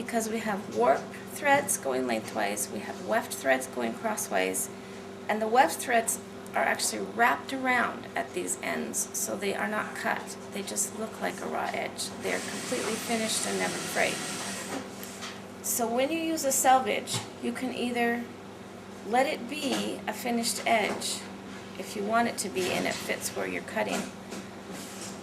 because we have warp threads going lengthwise, we have weft threads going crosswise, and the weft threads are actually wrapped around at these ends, so they are not cut. They just look like a raw edge. They're completely finished and never frayed. So when you use a selvage, you can either let it be a finished edge if you want it to be and it fits where you're cutting,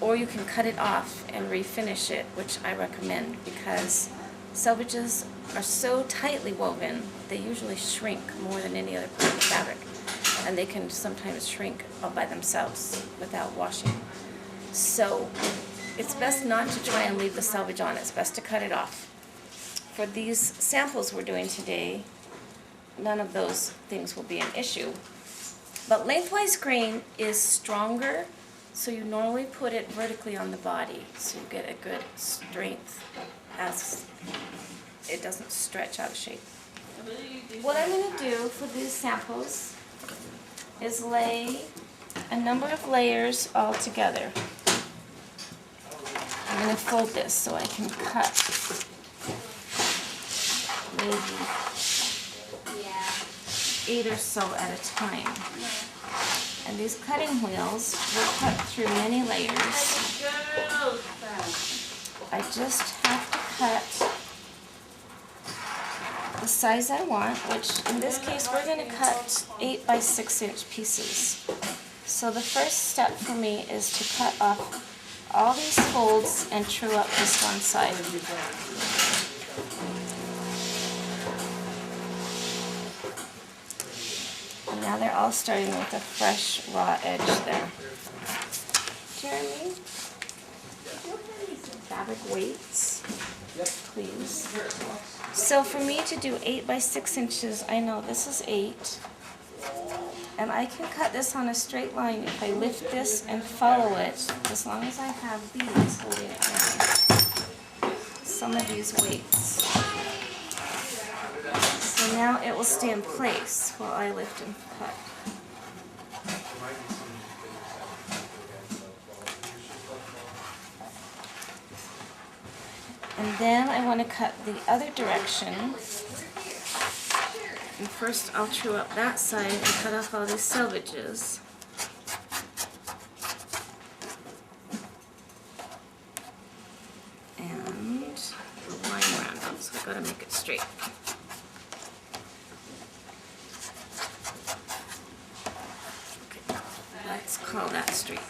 or you can cut it off and refinish it, which I recommend, because selvages are so tightly woven, they usually shrink more than any other part of the fabric, and they can sometimes shrink all by themselves without washing. So it's best not to try and leave the selvage on. It's best to cut it off. For these samples we're doing today, none of those things will be an issue. But lengthwise grain is stronger, so you normally put it vertically on the body, so you get a good strength as it doesn't stretch out of shape. What I'm going to do for these samples is lay a number of layers all together. I'm going to fold this so I can cut maybe 8 or so at a time. And these cutting wheels will cut through many layers. I just have to cut the size I want, which in this case we're going to cut 8 by 6 inch pieces. So the first step for me is to cut off all these folds and true up this one side. And now they're all starting with a fresh raw edge there. Jeremy, do you have any fabric weights? Please. So for me to do 8 by 6 inches, I know this is 8. And I can cut this on a straight line if I lift this and follow it, as long as I have these holding it down. Some of these weights. So now it will stay in place while I lift and cut. And then I want to cut the other direction. And first I'll true up that side and cut off all these selvages. And the line around them, so I've got to make it straight. Okay, let's call that straight.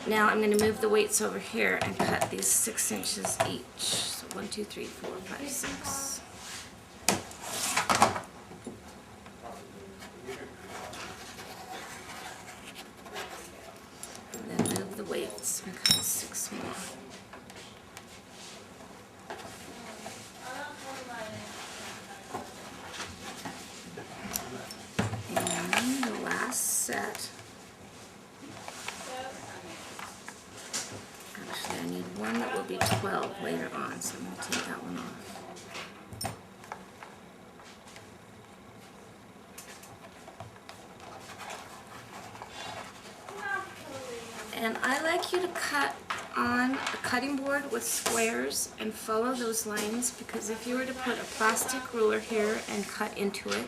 Now I'm going to move the weights over here and cut these 6 inches each. So 1, 2, 3, 4, 5, 6. And then move the weights and cut 6 more. And the last set. Actually, I need one that will be 12 later on, so I'm going to take that one off. And I like you to cut on a cutting board with squares and follow those lines, because if you were to put a plastic ruler here and cut into it,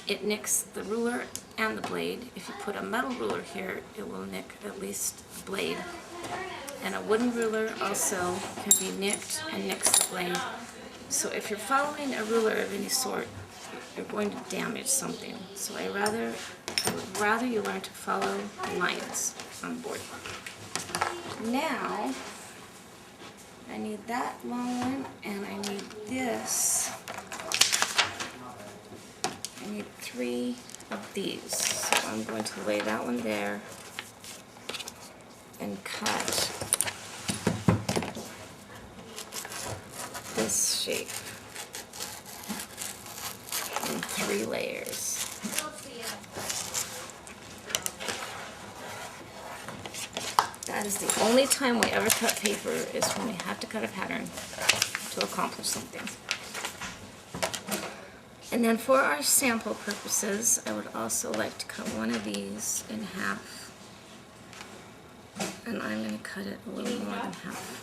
it nicks the ruler and the blade. If you put a metal ruler here, it will nick at least the blade. And a wooden ruler also can be nicked and nicks the blade. So if you're following a ruler of any sort, you're going to damage something. So I would rather you learn to follow lines on the board. Now, I need that long one, and I need this. I need 3 of these. So I'm going to lay that one there and cut this shape in 3 layers. That is the only time we ever cut paper, is when we have to cut a pattern to accomplish something. And then for our sample purposes, I would also like to cut one of these in half. And I'm going to cut it a little more than half.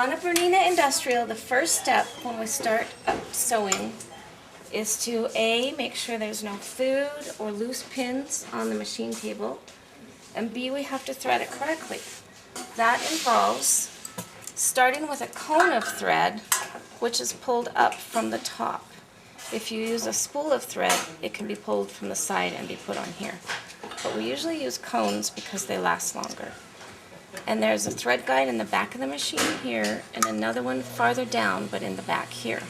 On a Bernina Industrial, the first step when we start sewing is to A, make sure there's no food or loose pins on the machine table, and B, we have to thread it correctly. That involves starting with a cone of thread, which is pulled up from the top. If you use a spool of thread, it can be pulled from the side and be put on here. But we usually use cones because they last longer. And there's a thread guide in the back of the machine here, and another one farther down, but in the back here.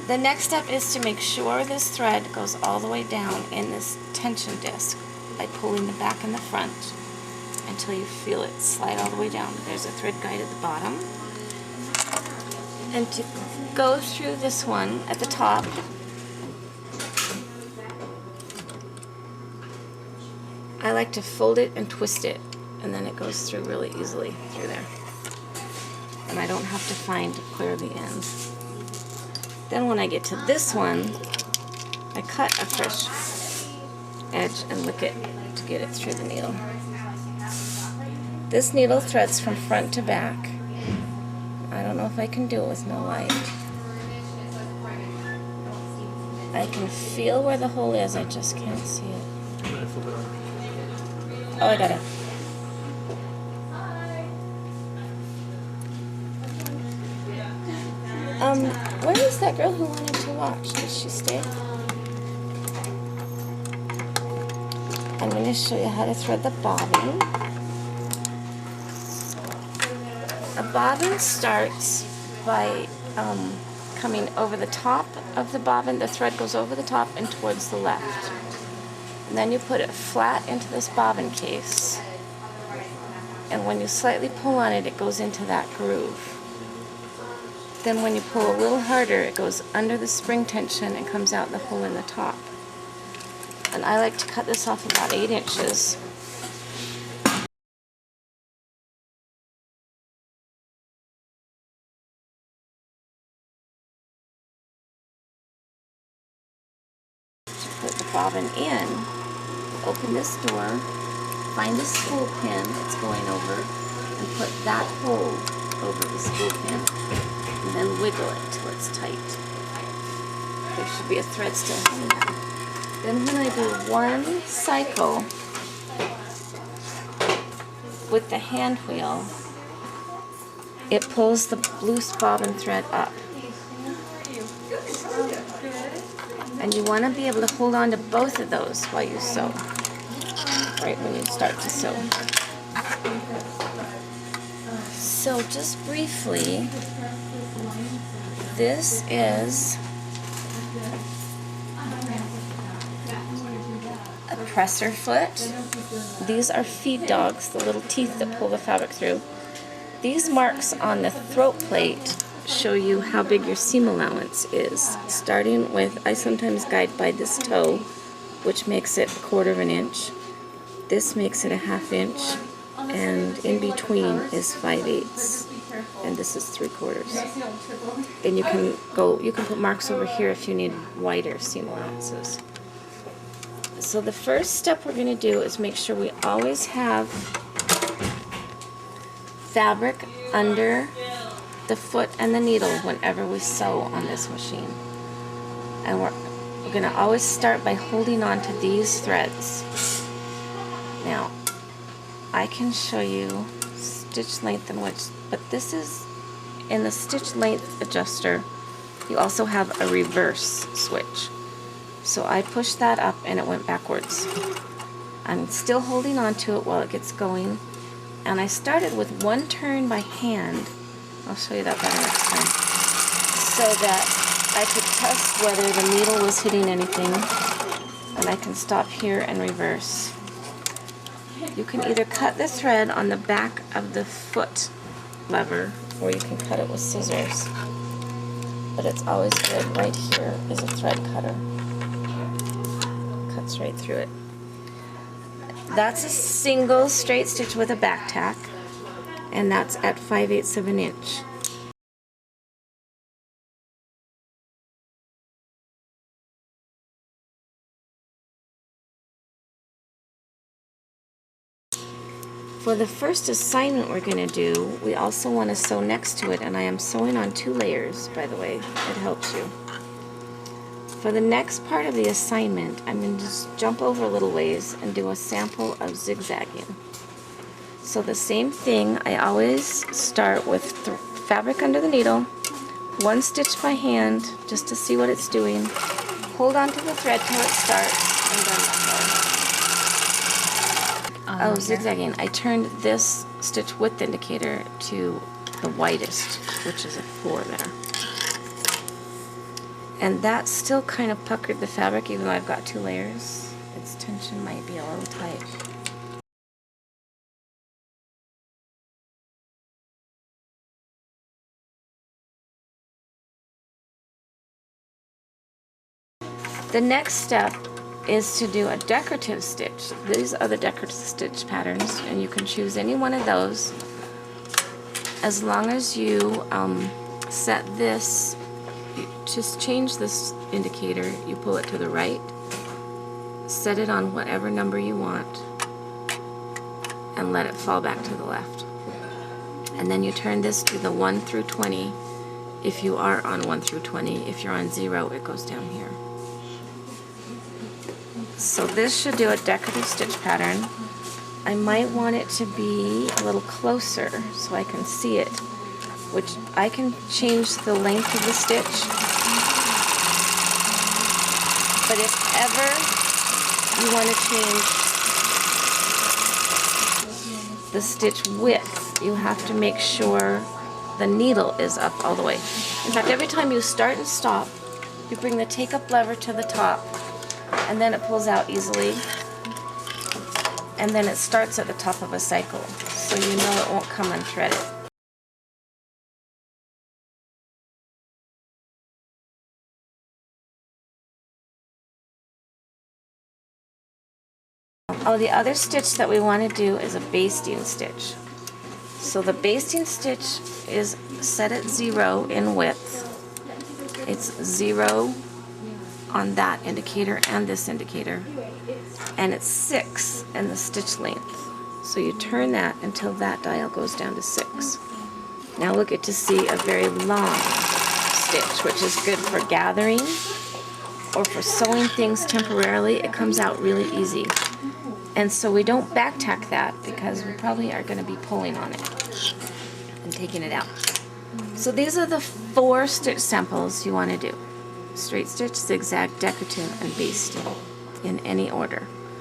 The next step is to make sure this thread goes all the way down in this tension disc by pulling the back and the front until you feel it slide all the way down. There's a thread guide at the bottom. And to go through this one at the top, I like to fold it and twist it, and then it goes through really easily through there. And I don't have to find where the end. Then when I get to this one, I cut a fresh edge and lick it to get it through the needle. This needle threads from front to back. I don't know if I can do it with no light. I can feel where the hole is, I just can't see it. Oh, I got it. Where is that girl who wanted to watch? Did she stay? I'm going to show you how to thread the bobbin. A bobbin starts by coming over the top of the bobbin. The thread goes over the top and towards the left. And then you put it flat into this bobbin case. And when you slightly pull on it, it goes into that groove. Then when you pull a little harder, it goes under the spring tension and comes out the hole in the top. And I like to cut this off about 8 inches. To put the bobbin in, open this door, find the spool pin it's going over, and put that hole over the spool pin. And then wiggle it till it's tight. There should be a thread still hanging down. Then when I do one cycle with the hand wheel, it pulls the loose bobbin thread up. And you want to be able to hold on to both of those while you sew, right when you start to sew. So just briefly, this is a presser foot. These are feed dogs, the little teeth that pull the fabric through. These marks on the throat plate show you how big your seam allowance is. Starting with, I sometimes guide by this toe, which makes it 1/4 inch. This makes it 1/2 inch. And in between is 5/8, and this is 3/4. And you can put marks over here if you need wider seam allowances. So the first step we're going to do is make sure we always have fabric under the foot and the needle whenever we sew on this machine. And we're going to always start by holding on to these threads. Now, I can show you stitch length and width, but this is in the stitch length adjuster. You also have a reverse switch. So I pushed that up and it went backwards. I'm still holding on to it while it gets going. And I started with one turn by hand. I'll show you that better next time. So that I could test whether the needle was hitting anything. And I can stop here and reverse. You can either cut the thread on the back of the foot lever, or you can cut it with scissors. But it's always good. Right here is a thread cutter. Cuts right through it. That's a single straight stitch with a back tack, and that's at 5/8 of an inch. For the first assignment we're going to do, we also want to sew next to it, and I am sewing on 2 layers, by the way. It helps you. For the next part of the assignment, I'm going to just jump over a little ways and do a sample of zigzagging. So the same thing, I always start with fabric under the needle, 1 stitch by hand, just to see what it's doing. Hold on to the thread till it starts, and then let go. Oh, zigzagging. I turned this stitch width indicator to the widest, which is a 4 there. And that still kind of puckered the fabric, even though I've got 2 layers. Its tension might be a little tight. The next step is to do a decorative stitch. These are the decorative stitch patterns, and you can choose any one of those as long as you set this. You just change this indicator, you pull it to the right, set it on whatever number you want, and let it fall back to the left. And then you turn this to the 1 through 20 if you are on 1 through 20. If you're on 0, it goes down here. So this should do a decorative stitch pattern. I might want it to be a little closer so I can see it, which I can change the length of the stitch. But if ever you want to change the stitch width, you have to make sure the needle is up all the way. In fact, every time you start and stop, you bring the take up lever to the top, and then it pulls out easily, and then it starts at the top of a cycle, so you know it won't come unthreaded. Oh, the other stitch that we want to do is a basting stitch. So the basting stitch is set at 0 in width. It's 0 on that indicator and this indicator, and it's 6 in the stitch length. So you turn that until that dial goes down to 6. Now we'll get to see a very long stitch, which is good for gathering or for sewing things temporarily. It comes out really easy. And so we don't back tack that because we probably are going to be pulling on it and taking it out. So these are the 4 stitch samples you want to do: straight stitch, zigzag, decorative, and basting in any order.